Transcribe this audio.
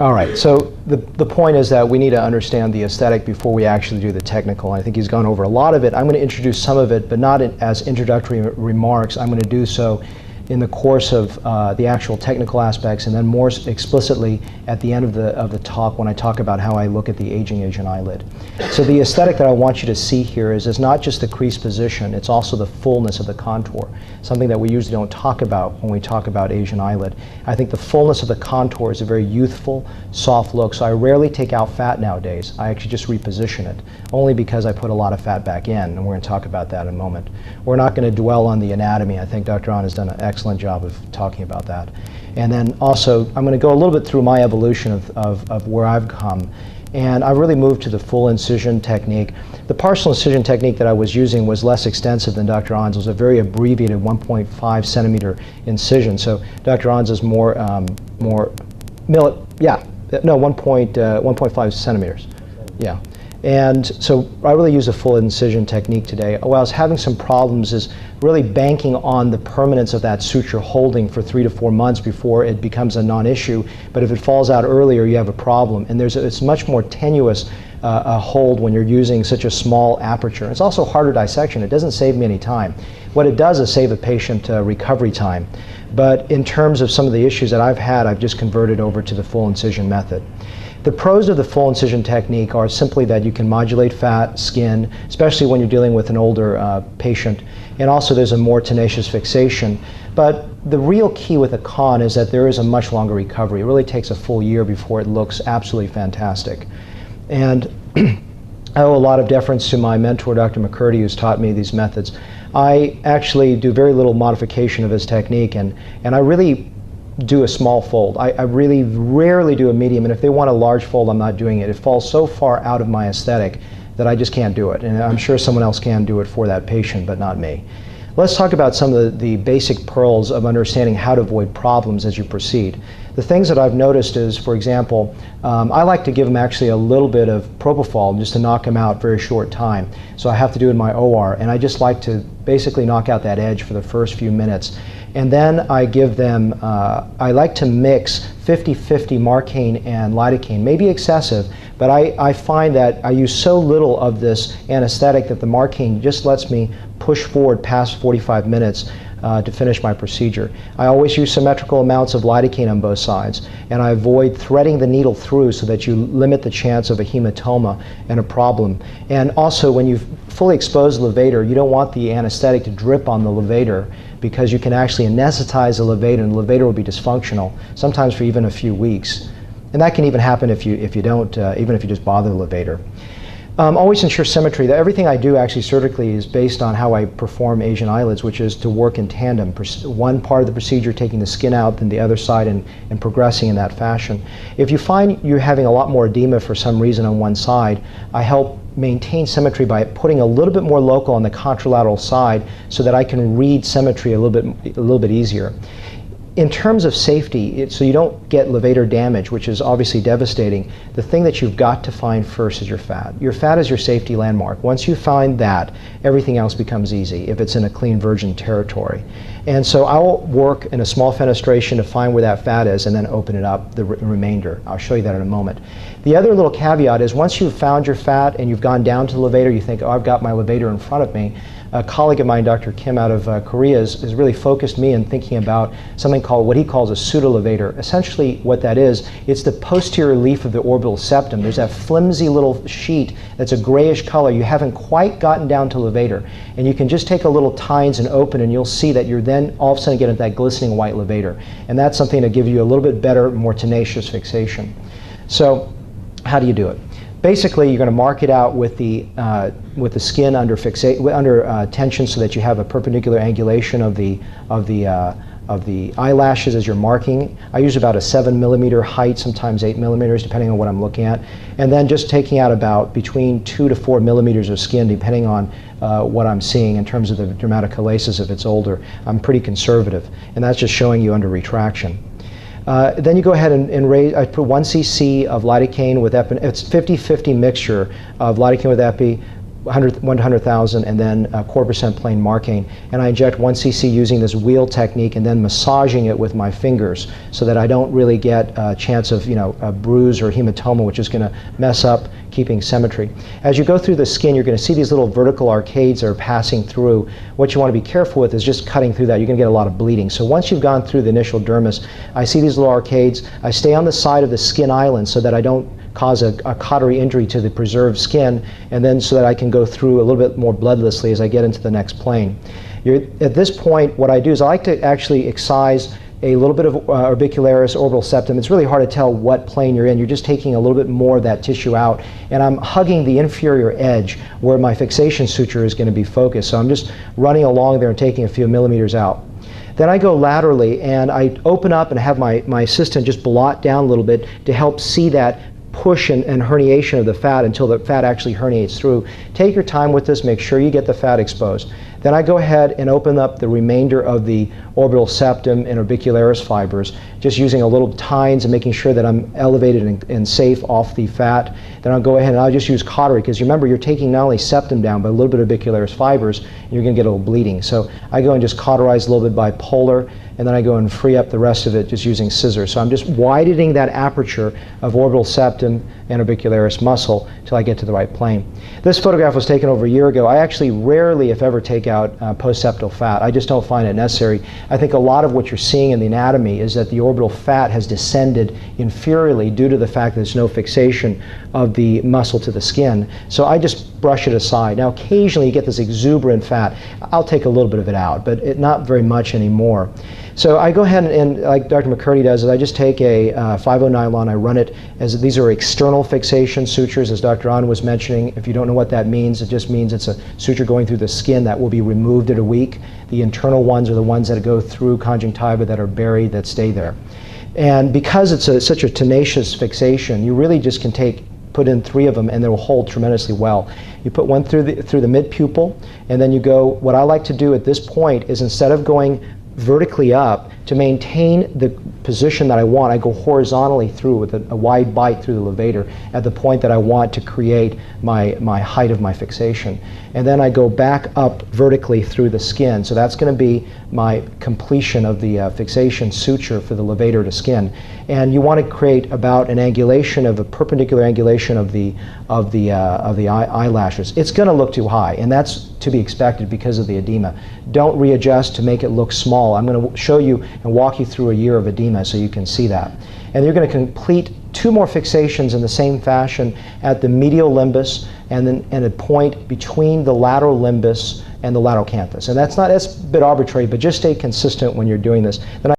All right, so the point is that we need to understand the aesthetic before we actually do the technical. I think he's gone over a lot of it. I'm going to introduce some of it, but not as introductory remarks. I'm going to do so in the course of the actual technical aspects, and then more explicitly at the end of the talk when I talk about how I look at the aging Asian eyelid. So the aesthetic that I want you to see here is not just the crease position, it's also the fullness of the contour, something that we usually don't talk about when we talk about Asian eyelid. I think the fullness of the contour is a very youthful, soft look, so I rarely take out fat nowadays. I actually just reposition it, only because I put a lot of fat back in, and we're going to talk about that in a moment. We're not going to dwell on the anatomy. I think Dr. Ahn has done an excellent job of talking about that. And then also, I'm going to go a little bit through my evolution of where I've come. And I really moved to the full incision technique. The partial incision technique that I was using was less extensive than Dr. Ahn's. It was a very abbreviated 1.5 centimeter incision. So Dr. Ahn's is more, 1.5 centimeters. Yeah. And so I really use a full incision technique today. While I was having some problems is really banking on the permanence of that suture holding for 3 to 4 months before it becomes a non-issue. But if it falls out earlier, you have a problem. And it's much more tenuous a hold when you're using such a small aperture. It's also harder dissection. It doesn't save me any time. What it does is save a patient recovery time. But in terms of some of the issues that I've had, I've just converted over to the full incision method. The pros of the full incision technique are simply that you can modulate fat, skin, especially when you're dealing with an older patient, and also there's a more tenacious fixation. But the real key with a con is that there is a much longer recovery. It really takes a full year before it looks absolutely fantastic. And I owe a lot of deference to my mentor, Dr. McCurdy, who's taught me these methods. I actually do very little modification of his technique, and I really do a small fold. I really rarely do a medium, and if they want a large fold, I'm not doing it. It falls so far out of my aesthetic that I just can't do it. And I'm sure someone else can do it for that patient, but not me. Let's talk about some of the basic pearls of understanding how to avoid problems as you proceed. The things that I've noticed is, for example, I like to give them actually a little bit of propofol just to knock them out very short time. So I have to do it in my OR, and I just like to basically knock out that edge for the first few minutes. And then I give them, I like to mix 50-50 Marcaine and lidocaine, maybe excessive, but I find that I use so little of this anesthetic that the Marcaine just lets me push forward past 45 minutes to finish my procedure. I always use symmetrical amounts of lidocaine on both sides, and I avoid threading the needle through so that you limit the chance of a hematoma and a problem. And also, when you fully expose the levator, you don't want the anesthetic to drip on the levator, because you can actually anesthetize the levator, and the levator will be dysfunctional, sometimes for even a few weeks. And that can even happen if you don't, even if you just bother the levator. Always ensure symmetry. That everything I do actually surgically is based on how I perform Asian eyelids, which is to work in tandem. One part of the procedure taking the skin out, then the other side, and progressing in that fashion. If you find you're having a lot more edema for some reason on one side, I help maintain symmetry by putting a little bit more local on the contralateral side so that I can read symmetry a little bit easier. In terms of safety, so you don't get levator damage, which is obviously devastating, the thing that you've got to find first is your fat. Your fat is your safety landmark. Once you find that, everything else becomes easy if it's in a clean virgin territory. And so I'll work in a small fenestration to find where that fat is and then open it up, the remainder. I'll show you that in a moment. The other little caveat is once you've found your fat and you've gone down to the levator, you think, oh, I've got my levator in front of me. A colleague of mine, Dr. Kim out of Korea, has really focused me in thinking about something called what he calls a pseudolevator. Essentially what that is, it's the posterior leaf of the orbital septum. There's that flimsy little sheet that's a grayish color. You haven't quite gotten down to levator. And you can just take a little tines and open, and you'll see that you're then all of a sudden getting that glistening white levator. And that's something to give you a little bit better, more tenacious fixation. So how do you do it? Basically, you're going to mark it out with the skin under tension so that you have a perpendicular angulation of the eyelashes as you're marking. I use about a 7 millimeter height, sometimes 8 millimeters, depending on what I'm looking at. And then just taking out about between 2 to 4 millimeters of skin, depending on what I'm seeing in terms of the dermatochalasis if it's older. I'm pretty conservative, and that's just showing you under retraction. Then you go ahead and raise, I put 1 cc of lidocaine with epi, it's 50-50 mixture of lidocaine with epi, 1 to 100,000, and then 1/4% plain marking. And I inject 1 cc using this wheel technique and then massaging it with my fingers so that I don't really get a chance of a bruise or hematoma, which is going to mess up keeping symmetry. As you go through the skin, you're going to see these little vertical arcades that are passing through. What you want to be careful with is just cutting through that. You're going to get a lot of bleeding. So once you've gone through the initial dermis, I see these little arcades. I stay on the side of the skin island so that I don't cause a cautery injury to the preserved skin, and then so that I can go through a little bit more bloodlessly as I get into the next plane. At this point, what I do is I like to actually excise a little bit of orbicularis orbital septum. It's really hard to tell what plane you're in. You're just taking a little bit more of that tissue out, and I'm hugging the inferior edge where my fixation suture is going to be focused. So I'm just running along there and taking a few millimeters out. Then I go laterally and I open up and have my assistant just blot down a little bit to help see that push and herniation of the fat until the fat actually herniates through. Take your time with this, make sure you get the fat exposed. Then I go ahead and open up the remainder of the orbital septum and orbicularis fibers, just using a little tines and making sure that I'm elevated and safe off the fat. Then I'll go ahead and I'll just use cautery, because remember, you're taking not only septum down, but a little bit of orbicularis fibers, and you're going to get a little bleeding. So I go and just cauterize a little bit bipolar, and then I go and free up the rest of it just using scissors. So I'm just widening that aperture of orbital septum and orbicularis muscle until I get to the right plane. This photograph was taken over a year ago. I actually rarely, if ever, take out post-septal fat. I just don't find it necessary. I think a lot of what you're seeing in the anatomy is that the orbital fat has descended inferiorly due to the fact that there's no fixation of the muscle to the skin. So I just brush it aside. Now occasionally you get this exuberant fat. I'll take a little bit of it out, but not very much anymore. So I go ahead and like Dr. McCurdy does, is I just take a 5/0 nylon, I run it, as these are external fixation sutures, as Dr. Ahn was mentioning. If you don't know what that means, it just means it's a suture going through the skin that will be removed at a week. The internal ones are the ones that go through conjunctiva that are buried, that stay there. And because it's such a tenacious fixation, you really just can put in 3 of them and they will hold tremendously well. You put one through the mid-pupil, and then you go, what I like to do at this point is, instead of going vertically up, to maintain the position that I want, I go horizontally through with a wide bite through the levator at the point that I want to create my height of my fixation. And then I go back up vertically through the skin. So that's going to be my completion of the fixation suture for the levator to skin. And you want to create about an angulation of a perpendicular angulation of the eyelashes. It's going to look too high, and that's to be expected because of the edema. Don't readjust to make it look small. I'm going to show you and walk you through a year of edema so you can see that. And you're going to complete 2 more fixations in the same fashion at the medial limbus and then at a point between the lateral limbus and the lateral canthus. And that's a bit arbitrary, but just stay consistent when you're doing this. Then